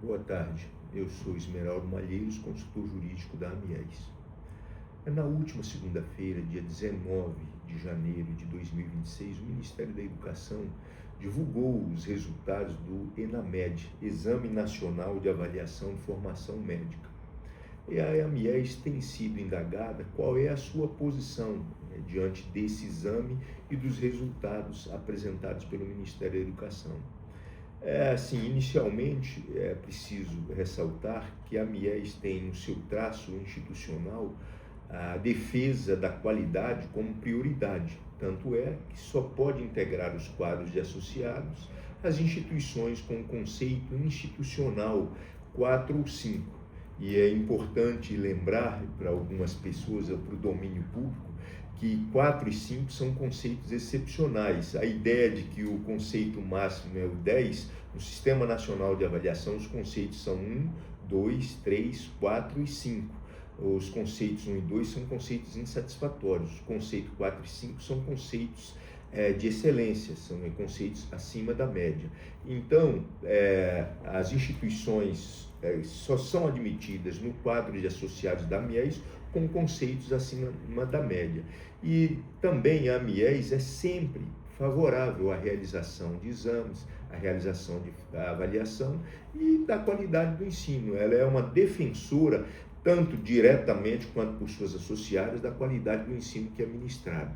Boa tarde, eu sou Esmeraldo Malheiros, consultor jurídico da AMIES. Na última segunda-feira, dia 19 de janeiro de 2026, o Ministério da Educação divulgou os resultados do ENAMED, Exame Nacional de Avaliação de Formação Médica. E a AMIES tem sido indagada qual é a sua posição diante desse exame e dos resultados apresentados pelo Ministério da Educação. Inicialmente é preciso ressaltar que a AMIES tem no seu traço institucional a defesa da qualidade como prioridade, tanto é que só pode integrar os quadros de associados as instituições com o conceito institucional 4 ou 5. E é importante lembrar para algumas pessoas, para o domínio público, que 4 e 5 são conceitos excepcionais. A ideia de que o conceito máximo é o 10, no Sistema Nacional de Avaliação, os conceitos são 1, 2, 3, 4 e 5. Os conceitos 1 e 2 são conceitos insatisfatórios. Os conceitos 4 e 5 são conceitos de excelência, são conceitos acima da média. Então, as instituições só são admitidas no quadro de associados da AMIES com conceitos acima da média. E também a AMIES é sempre favorável à realização de exames, à realização da avaliação e da qualidade do ensino. Ela é uma defensora, tanto diretamente quanto por suas associadas, da qualidade do ensino que é ministrado.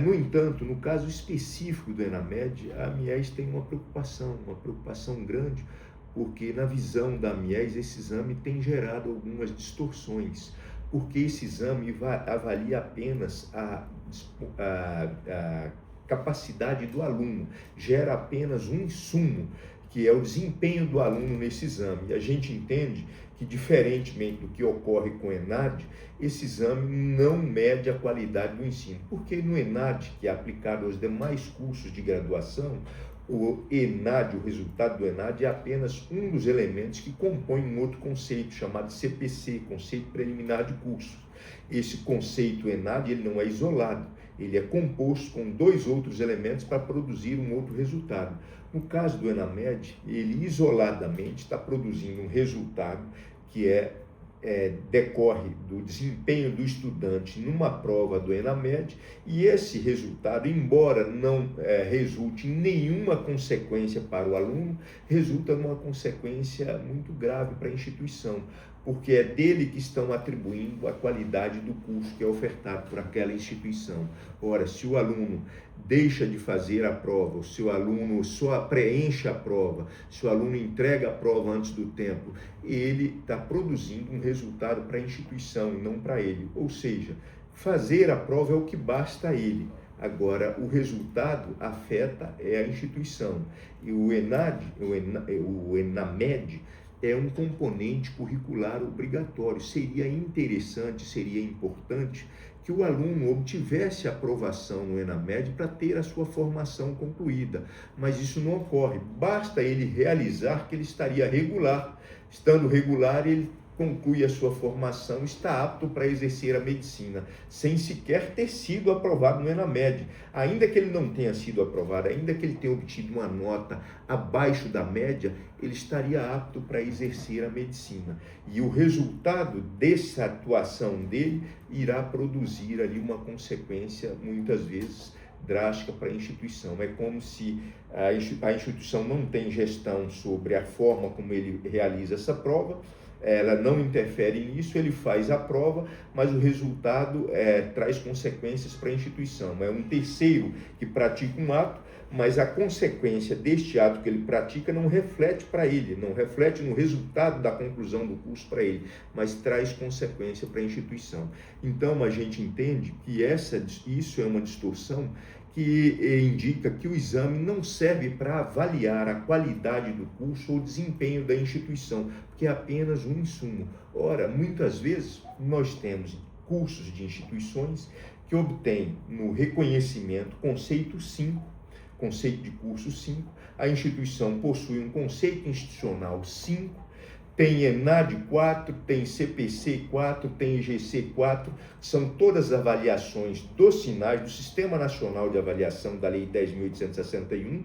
No entanto, no caso específico do ENAMED, a AMIES tem uma preocupação grande, porque na visão da AMIES esse exame tem gerado algumas distorções, porque esse exame avalia apenas a capacidade do aluno, gera apenas um insumo, que é o desempenho do aluno nesse exame. E a gente entende que, diferentemente do que ocorre com o ENAD, esse exame não mede a qualidade do ensino, porque no ENAD, que é aplicado aos demais cursos de graduação, o ENAD, o resultado do ENAD, é apenas um dos elementos que compõem um outro conceito chamado CPC, Conceito Preliminar de Cursos. Esse conceito ENAD, ele não é isolado, ele é composto com 2 outros elementos para produzir um outro resultado. No caso do ENAMED, ele isoladamente está produzindo um resultado que decorre do desempenho do estudante numa prova do ENAMED, e esse resultado, embora não resulte em nenhuma consequência para o aluno, resulta numa consequência muito grave para a instituição, porque é dele que estão atribuindo a qualidade do curso que é ofertado por aquela instituição. Ora, se o aluno deixa de fazer a prova, se o aluno só preenche a prova, se o aluno entrega a prova antes do tempo, ele está produzindo um resultado para a instituição e não para ele. Ou seja, fazer a prova é o que basta a ele. Agora, o resultado afeta a instituição. E o ENAMED, é um componente curricular obrigatório. Seria interessante, seria importante que o aluno obtivesse aprovação no ENAMED para ter a sua formação concluída, mas isso não ocorre. Basta ele realizar que ele estaria regular. Estando regular, ele conclui a sua formação, está apto para exercer a medicina, sem sequer ter sido aprovado no ENAMED. Ainda que ele não tenha sido aprovado, ainda que ele tenha obtido uma nota abaixo da média, ele estaria apto para exercer a medicina. E o resultado dessa atuação dele irá produzir ali uma consequência, muitas vezes, drástica para a instituição. É como se a instituição não tem gestão sobre a forma como ele realiza essa prova, ela não interfere nisso, ele faz a prova, mas o resultado traz consequências para a instituição. É um terceiro que pratica um ato, mas a consequência deste ato que ele pratica não reflete para ele, não reflete no resultado da conclusão do curso para ele, mas traz consequência para a instituição. Então, a gente entende que isso é uma distorção que indica que o exame não serve para avaliar a qualidade do curso ou o desempenho da instituição, porque é apenas um insumo. Ora, muitas vezes nós temos cursos de instituições que obtêm no reconhecimento conceito 5, conceito de curso 5, a instituição possui um conceito institucional 5, tem ENAD 4, tem CPC 4, tem IGC 4, são todas avaliações dos sinais do Sistema Nacional de Avaliação da Lei 10.861,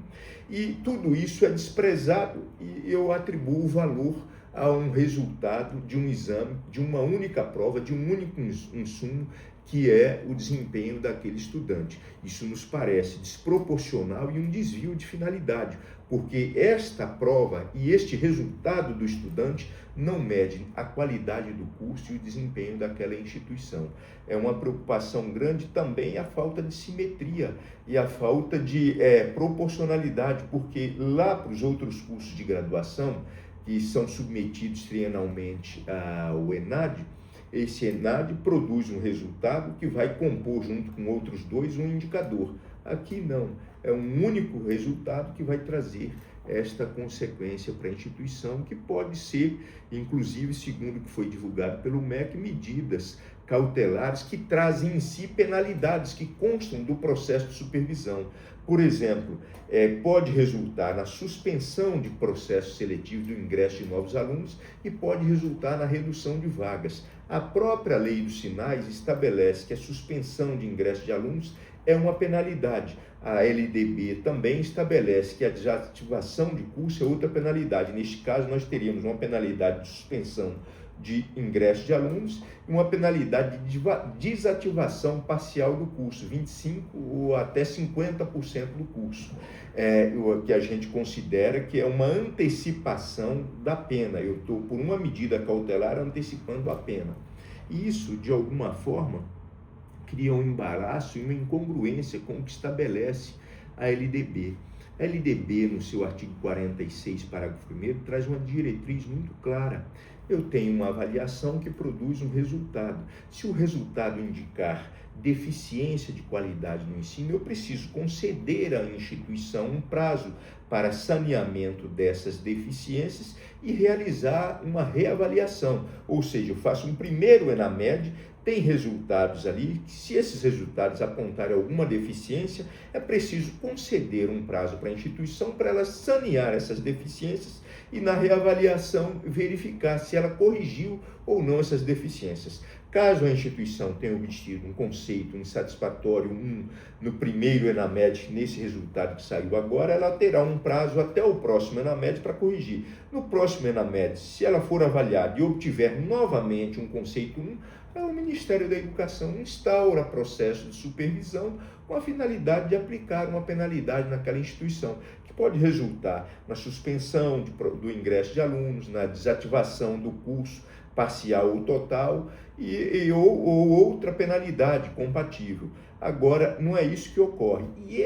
e tudo isso é desprezado e eu atribuo valor a um resultado de um exame, de uma única prova, de um único insumo, que é o desempenho daquele estudante. Isso nos parece desproporcional e um desvio de finalidade, porque esta prova e este resultado do estudante não medem a qualidade do curso e o desempenho daquela instituição. É uma preocupação grande também a falta de simetria e a falta de proporcionalidade, porque lá para os outros cursos de graduação, que são submetidos trienalmente ao ENAD, esse ENAD produz um resultado que vai compor, junto com outros dois, um indicador. Aqui não, é um único resultado que vai trazer esta consequência para a instituição, que pode ser, inclusive, segundo o que foi divulgado pelo MEC, medidas cautelares que trazem em si penalidades que constam do processo de supervisão. Por exemplo, pode resultar na suspensão de processo seletivo do ingresso de novos alunos e pode resultar na redução de vagas. A própria lei dos sinais estabelece que a suspensão de ingresso de alunos é uma penalidade. A LDB também estabelece que a desativação de curso é outra penalidade. Neste caso, nós teríamos uma penalidade de suspensão de ingresso de alunos e uma penalidade de desativação parcial do curso, 25% ou até 50% do curso, o que a gente considera que é uma antecipação da pena. Eu estou, por uma medida cautelar, antecipando a pena. E isso, de alguma forma, cria um embaraço e uma incongruência com o que estabelece a LDB. A LDB, no seu artigo 46, parágrafo 1º, traz uma diretriz muito clara. Eu tenho uma avaliação que produz um resultado. Se o resultado indicar deficiência de qualidade no ensino, eu preciso conceder à instituição um prazo para saneamento dessas deficiências e realizar uma reavaliação. Ou seja, eu faço um primeiro ENAMED, tem resultados ali, se esses resultados apontarem alguma deficiência, é preciso conceder um prazo para a instituição para ela sanear essas deficiências e na reavaliação verificar se ela corrigiu ou não essas deficiências. Caso a instituição tenha obtido um conceito insatisfatório no primeiro ENAMED, nesse resultado que saiu agora, ela terá um prazo até o próximo ENAMED para corrigir. No próximo ENAMED, se ela for avaliada e obtiver novamente um conceito 1, o Ministério da Educação instaura processo de supervisão com a finalidade de aplicar uma penalidade naquela instituição, que pode resultar na suspensão do ingresso de alunos, na desativação do curso parcial ou total ou outra penalidade compatível. Agora, não é isso que ocorre. E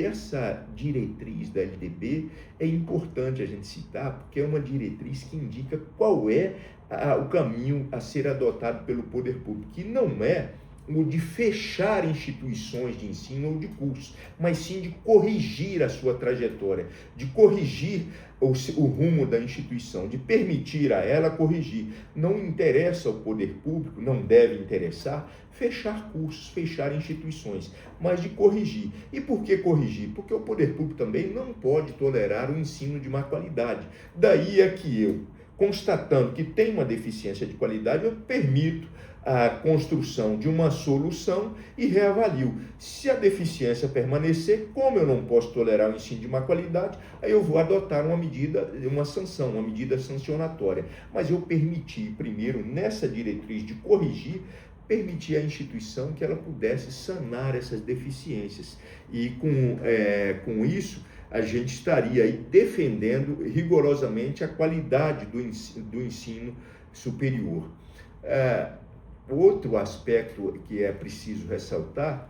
essa diretriz da LDB é importante a gente citar, porque é uma diretriz que indica qual é o caminho a ser adotado pelo poder público, que não é o de fechar instituições de ensino ou de cursos, mas sim de corrigir a sua trajetória, de corrigir o rumo da instituição, de permitir a ela corrigir. Não interessa ao poder público, não deve interessar, fechar cursos, fechar instituições, mas de corrigir. E por que corrigir? Porque o poder público também não pode tolerar o ensino de má qualidade. Daí é que eu, constatando que tem uma deficiência de qualidade, eu permito a construção de uma solução e reavalio. Se a deficiência permanecer, como eu não posso tolerar o ensino de má qualidade, aí eu vou adotar uma medida, uma sanção, uma medida sancionatória. Mas eu permiti, primeiro, nessa diretriz de corrigir, permitir à instituição que ela pudesse sanar essas deficiências. E com isso, a gente estaria aí defendendo rigorosamente a qualidade do ensino superior. Outro aspecto que é preciso ressaltar,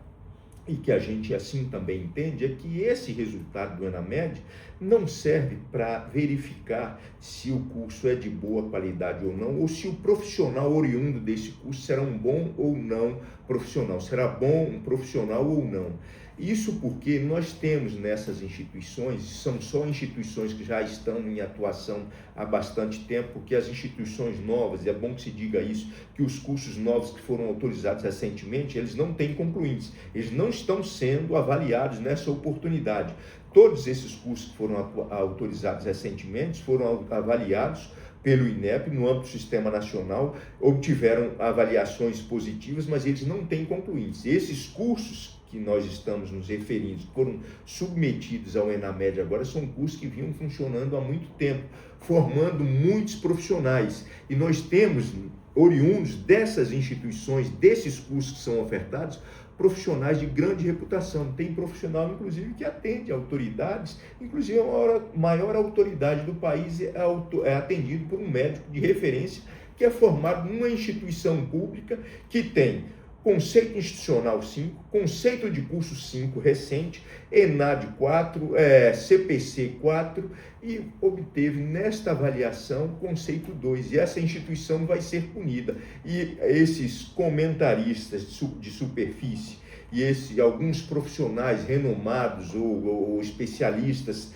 e que a gente assim também entende, é que esse resultado do ENAMED não serve para verificar se o curso é de boa qualidade ou não, ou se o profissional oriundo desse curso será um bom ou não profissional, será bom um profissional ou não. Isso porque nós temos nessas instituições, são só instituições que já estão em atuação há bastante tempo, porque as instituições novas, e é bom que se diga isso, que os cursos novos que foram autorizados recentemente, eles não têm concluintes, eles não estão sendo avaliados nessa oportunidade. Todos esses cursos que foram autorizados recentemente foram avaliados pelo INEP, no âmbito do Sistema Nacional, obtiveram avaliações positivas, mas eles não têm concluintes. Esses cursos que nós estamos nos referindo, foram submetidos ao ENAMED agora, são cursos que vinham funcionando há muito tempo, formando muitos profissionais. E nós temos, oriundos dessas instituições, desses cursos que são ofertados, profissionais de grande reputação. Tem profissional, inclusive, que atende autoridades, inclusive a maior autoridade do país é atendido por um médico de referência que é formado numa instituição pública que tem conceito institucional 5, conceito de curso 5 recente, ENAD 4, CPC 4 e obteve nesta avaliação conceito 2. E essa instituição vai ser punida. E esses comentaristas de superfície e alguns profissionais renomados ou especialistas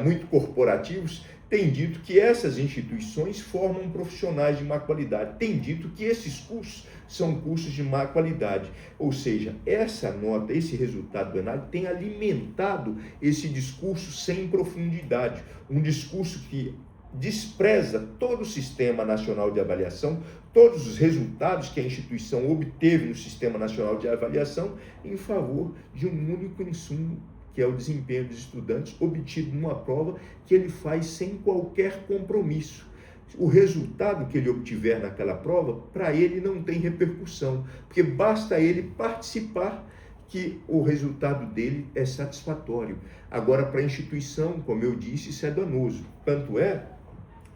muito corporativos têm dito que essas instituições formam profissionais de má qualidade, têm dito que esses cursos são cursos de má qualidade. Ou seja, essa nota, esse resultado do ENAD tem alimentado esse discurso sem profundidade, um discurso que despreza todo o Sistema Nacional de Avaliação, todos os resultados que a instituição obteve no Sistema Nacional de Avaliação em favor de um único insumo, que é o desempenho dos estudantes, obtido numa prova que ele faz sem qualquer compromisso. O resultado que ele obtiver naquela prova, para ele não tem repercussão, porque basta ele participar que o resultado dele é satisfatório. Agora, para a instituição, como eu disse, isso é danoso. Tanto é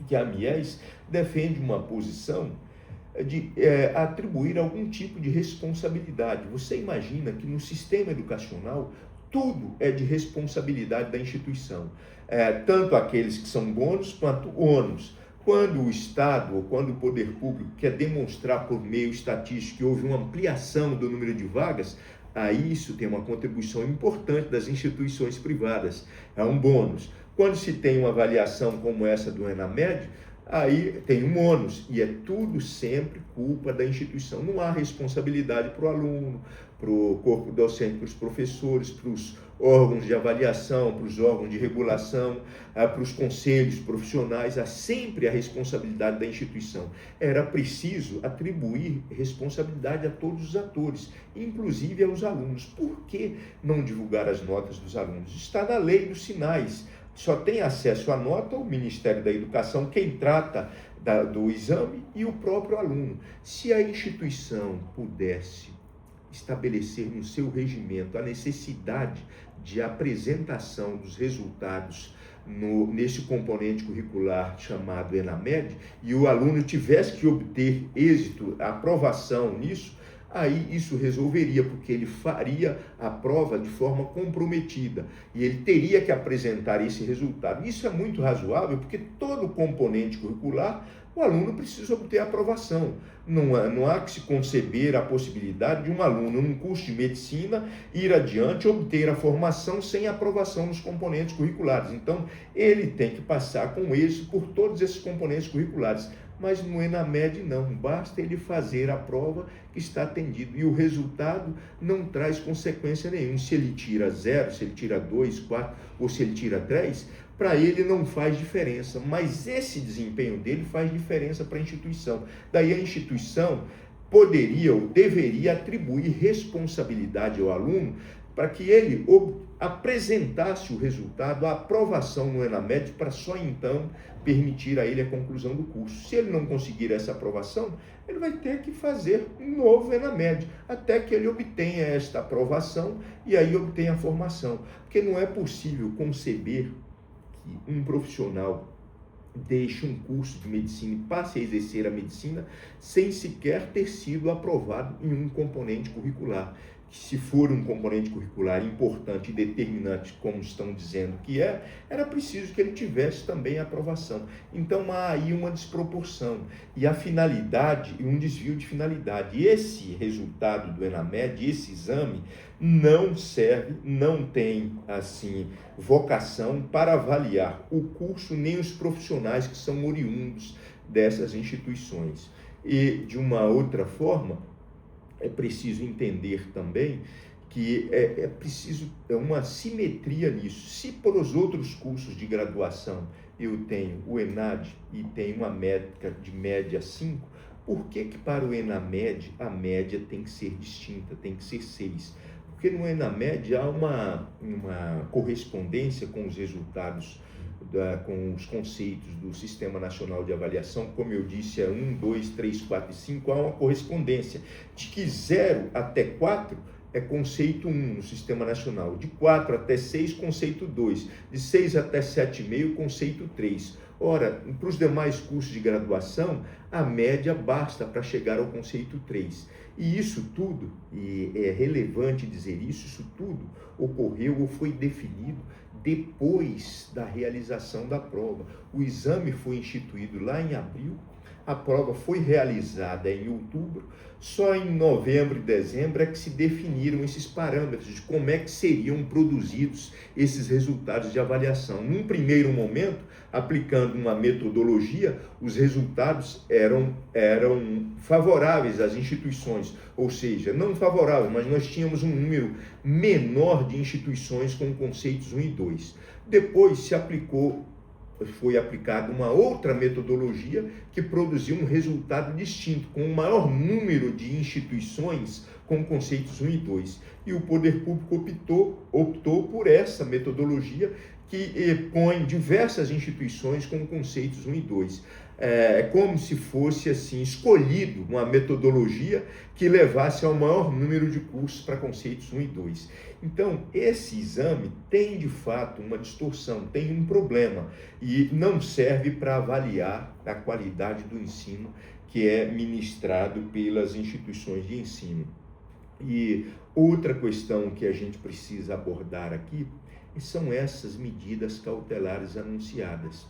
que a Mies defende uma posição de atribuir algum tipo de responsabilidade. Você imagina que no sistema educacional tudo é de responsabilidade da instituição, tanto aqueles que são bônus quanto ônus. Quando o Estado ou quando o poder público quer demonstrar por meio estatístico que houve uma ampliação do número de vagas, aí isso tem uma contribuição importante das instituições privadas, é um bônus. Quando se tem uma avaliação como essa do ENAMED, aí tem um ônus, e é tudo sempre culpa da instituição. Não há responsabilidade para o aluno, para o corpo docente, para os professores, para os órgãos de avaliação, para os órgãos de regulação, para os conselhos profissionais. Há sempre a responsabilidade da instituição. Era preciso atribuir responsabilidade a todos os atores, inclusive aos alunos. Por que não divulgar as notas dos alunos? Está na lei dos sinais. Só tem acesso à nota o Ministério da Educação, quem trata do exame, e o próprio aluno. Se a instituição pudesse estabelecer no seu regimento a necessidade de apresentação dos resultados nesse componente curricular chamado ENAMED, e o aluno tivesse que obter êxito, aprovação nisso, aí isso resolveria, porque ele faria a prova de forma comprometida e ele teria que apresentar esse resultado. Isso é muito razoável, porque todo componente curricular o aluno precisa obter aprovação. Não há que se conceber a possibilidade de um aluno, num curso de medicina, ir adiante e obter a formação sem aprovação nos componentes curriculares. Então, ele tem que passar com êxito por todos esses componentes curriculares. Mas no ENAMED não, basta ele fazer a prova que está atendido. E o resultado não traz consequência nenhuma. Se ele tira 0, se ele tira 2, 4 ou se ele tira 3, para ele não faz diferença. Mas esse desempenho dele faz diferença para a instituição. Daí a instituição poderia ou deveria atribuir responsabilidade ao aluno para que ele apresentasse o resultado, a aprovação no ENAMED, para só então permitir a ele a conclusão do curso. Se ele não conseguir essa aprovação, ele vai ter que fazer um novo ENAMED, até que ele obtenha esta aprovação e aí obtenha a formação. Porque não é possível conceber que um profissional deixe um curso de medicina e passe a exercer a medicina sem sequer ter sido aprovado em um componente curricular. Se for um componente curricular importante e determinante, como estão dizendo que era preciso que ele tivesse também a aprovação. Então há aí uma desproporção e a finalidade, um desvio de finalidade. E esse resultado do ENAMED, esse exame, não serve, não tem assim vocação para avaliar o curso nem os profissionais que são oriundos dessas instituições. E de uma outra forma, é preciso entender também que é preciso uma simetria nisso. Se para os outros cursos de graduação eu tenho o ENAD e tenho uma métrica de média 5, por que para o ENAMED a média tem que ser distinta, tem que ser 6? Porque no ENAMED há uma correspondência com os resultados, com os conceitos do Sistema Nacional de Avaliação. Como eu disse, é 1, 2, 3, 4 e 5, há uma correspondência de que 0 até 4 é conceito 1 no Sistema Nacional, de 4 até 6, conceito 2, de 6 até 7,5, conceito 3. Ora, para os demais cursos de graduação, a média basta para chegar ao conceito 3. E isso tudo, e é relevante dizer isso tudo ocorreu ou foi definido depois da realização da prova. O exame foi instituído lá em abril, a prova foi realizada em outubro, só em novembro e dezembro é que se definiram esses parâmetros de como é que seriam produzidos esses resultados de avaliação. Num primeiro momento, aplicando uma metodologia, os resultados eram favoráveis às instituições, ou seja, não favoráveis, mas nós tínhamos um número menor de instituições com conceitos 1 e 2. Depois foi aplicada uma outra metodologia que produziu um resultado distinto, com um maior número de instituições com conceitos 1 e 2. E o poder público optou por essa metodologia que põe diversas instituições com conceitos 1 e 2. É como se fosse assim escolhido uma metodologia que levasse ao maior número de cursos para conceitos 1 e 2. Então, esse exame tem de fato uma distorção, tem um problema e não serve para avaliar a qualidade do ensino que é ministrado pelas instituições de ensino. E outra questão que a gente precisa abordar aqui são essas medidas cautelares anunciadas.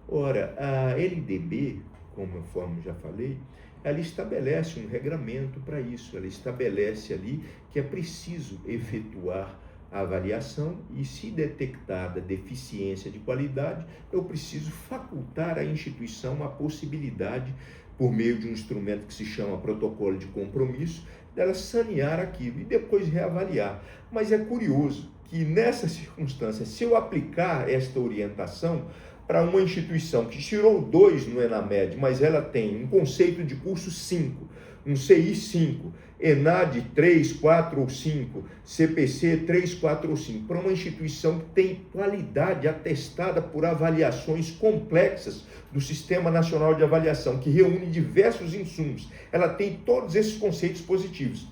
Ora, a LDB, conforme já falei, ela estabelece um regramento para isso, ela estabelece ali que é preciso efetuar a avaliação e, se detectada deficiência de qualidade, eu preciso facultar à instituição a possibilidade, por meio de um instrumento que se chama protocolo de compromisso, dela sanear aquilo e depois reavaliar. Mas é curioso que nessa circunstância, se eu aplicar esta orientação para uma instituição que tirou 2 no ENAMED, mas ela tem um conceito de curso 5, um CI 5, ENAD 3, 4 ou 5, CPC 3, 4 ou 5, para uma instituição que tem qualidade atestada por avaliações complexas do Sistema Nacional de Avaliação, que reúne diversos insumos, ela tem todos esses conceitos positivos,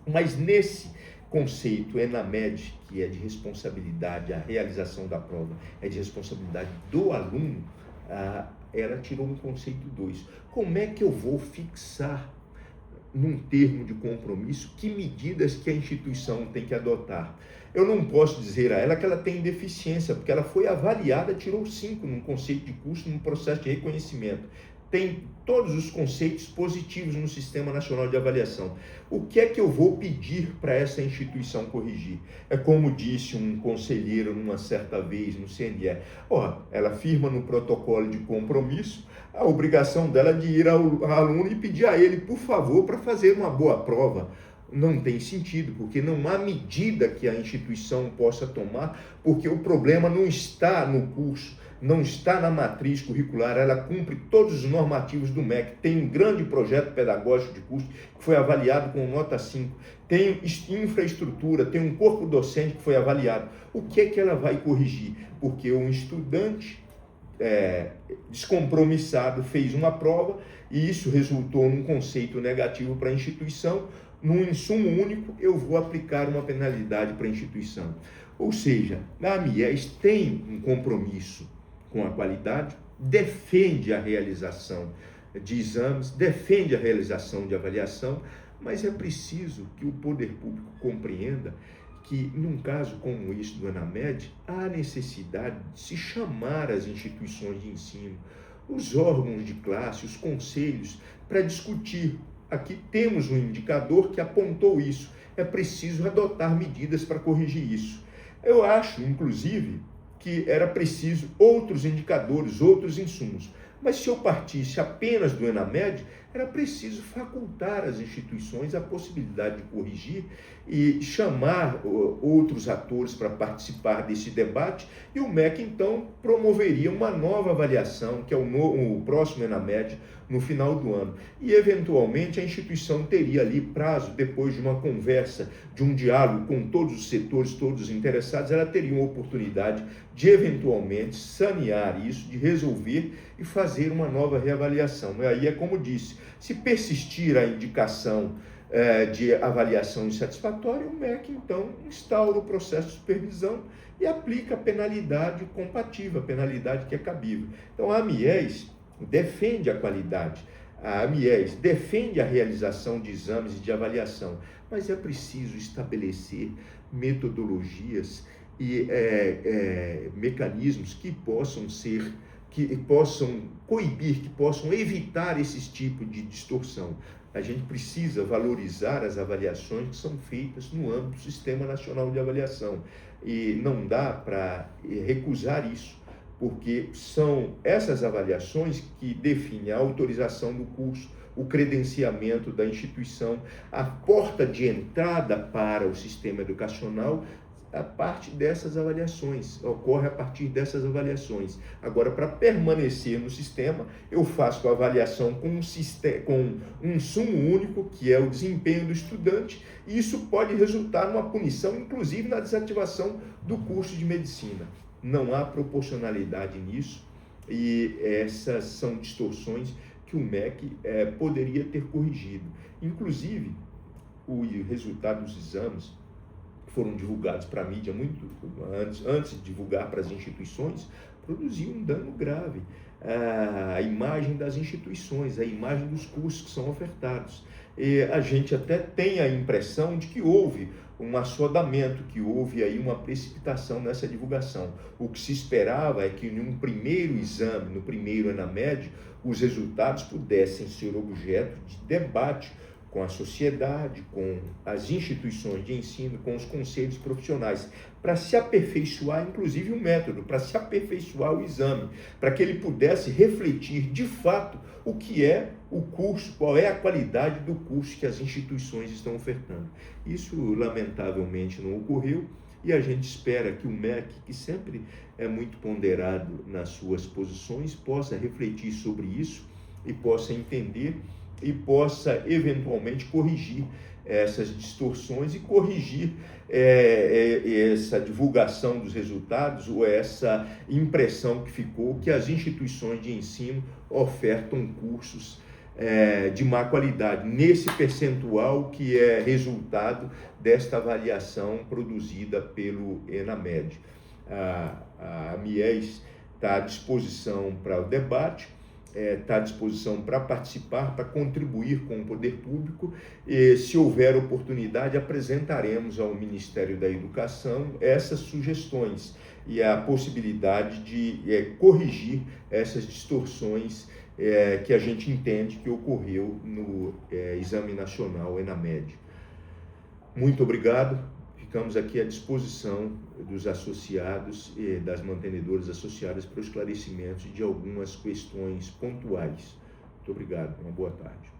mas nesse conceito ENAMED, que é de responsabilidade, a realização da prova é de responsabilidade do aluno, ela tirou um conceito 2. Como é que eu vou fixar num termo de compromisso que medidas que a instituição tem que adotar? Eu não posso dizer a ela que ela tem deficiência, porque ela foi avaliada, tirou 5 num conceito de curso, num processo de reconhecimento. Tem todos os conceitos positivos no Sistema Nacional de Avaliação. O que é que eu vou pedir para essa instituição corrigir? É como disse um conselheiro numa certa vez no CNE, ela firma no protocolo de compromisso a obrigação dela de ir ao aluno e pedir a ele, por favor, para fazer uma boa prova. Não tem sentido, porque não há medida que a instituição possa tomar, porque o problema não está no curso, não está na matriz curricular, ela cumpre todos os normativos do MEC, tem um grande projeto pedagógico de curso que foi avaliado com nota 5, tem infraestrutura, tem um corpo docente que foi avaliado. O que é que ela vai corrigir? Porque um estudante descompromissado fez uma prova e isso resultou num conceito negativo para a instituição, num insumo único eu vou aplicar uma penalidade para a instituição. Ou seja, a AMIES tem um compromisso com a qualidade, defende a realização de exames, defende a realização de avaliação, mas é preciso que o poder público compreenda que, num caso como esse do ENAMED, há necessidade de se chamar as instituições de ensino, os órgãos de classe, os conselhos, para discutir. Aqui temos um indicador que apontou isso, é preciso adotar medidas para corrigir isso. Eu acho, inclusive, que era preciso outros indicadores, outros insumos, Mas se eu partisse apenas do ENAMED, era preciso facultar as instituições a possibilidade de corrigir e chamar outros atores para participar desse debate, e o MEC, então, promoveria uma nova avaliação, que é o próximo ENAMED, no final do ano. E, eventualmente, a instituição teria ali prazo, depois de uma conversa, de um diálogo com todos os setores, todos os interessados, ela teria uma oportunidade de, eventualmente, sanear isso, de resolver e fazer uma nova reavaliação. E aí é como disse, se persistir a indicação de avaliação insatisfatória, o MEC, então, instaura o processo de supervisão e aplica a penalidade compatível, a penalidade que é cabível. Então, a AMIES defende a qualidade, a AMIES defende a realização de exames e de avaliação, mas é preciso estabelecer metodologias e mecanismos que possam coibir, que possam evitar esses tipos de distorção. A gente precisa valorizar as avaliações que são feitas no âmbito do Sistema Nacional de Avaliação, e não dá para recusar isso, porque são essas avaliações que definem a autorização do curso, o credenciamento da instituição, a porta de entrada para o sistema educacional. A parte dessas avaliações, ocorre a partir dessas avaliações. Agora, para permanecer no sistema, eu faço a avaliação com um sumo único, que é o desempenho do estudante, e isso pode resultar numa punição, inclusive na desativação do curso de medicina. Não há proporcionalidade nisso, e essas são distorções que o MEC poderia ter corrigido. Inclusive, o resultado dos exames foram divulgados para a mídia muito antes de divulgar para as instituições, produziu um dano grave. A imagem das instituições, a imagem dos cursos que são ofertados. E a gente até tem a impressão de que houve um assodamento, que houve aí uma precipitação nessa divulgação. O que se esperava é que em um primeiro exame, no primeiro ENAMED, os resultados pudessem ser objeto de debate com a sociedade, com as instituições de ensino, com os conselhos profissionais, para se aperfeiçoar, inclusive, o método, para se aperfeiçoar o exame, para que ele pudesse refletir, de fato, o que é o curso, qual é a qualidade do curso que as instituições estão ofertando. Isso, lamentavelmente, não ocorreu, e a gente espera que o MEC, que sempre é muito ponderado nas suas posições, possa refletir sobre isso e possa entender e possa, eventualmente, corrigir essas distorções e corrigir essa divulgação dos resultados ou essa impressão que ficou que as instituições de ensino ofertam cursos de má qualidade, nesse percentual que é resultado desta avaliação produzida pelo ENAMED. A AMIES está à disposição para o debate, está à disposição para participar, para contribuir com o poder público, e, se houver oportunidade, apresentaremos ao Ministério da Educação essas sugestões e a possibilidade de corrigir essas distorções que a gente entende que ocorreu no Exame Nacional ENAMED. Muito obrigado. Ficamos aqui à disposição dos associados e das mantenedoras associadas para o esclarecimento de algumas questões pontuais. Muito obrigado, uma boa tarde.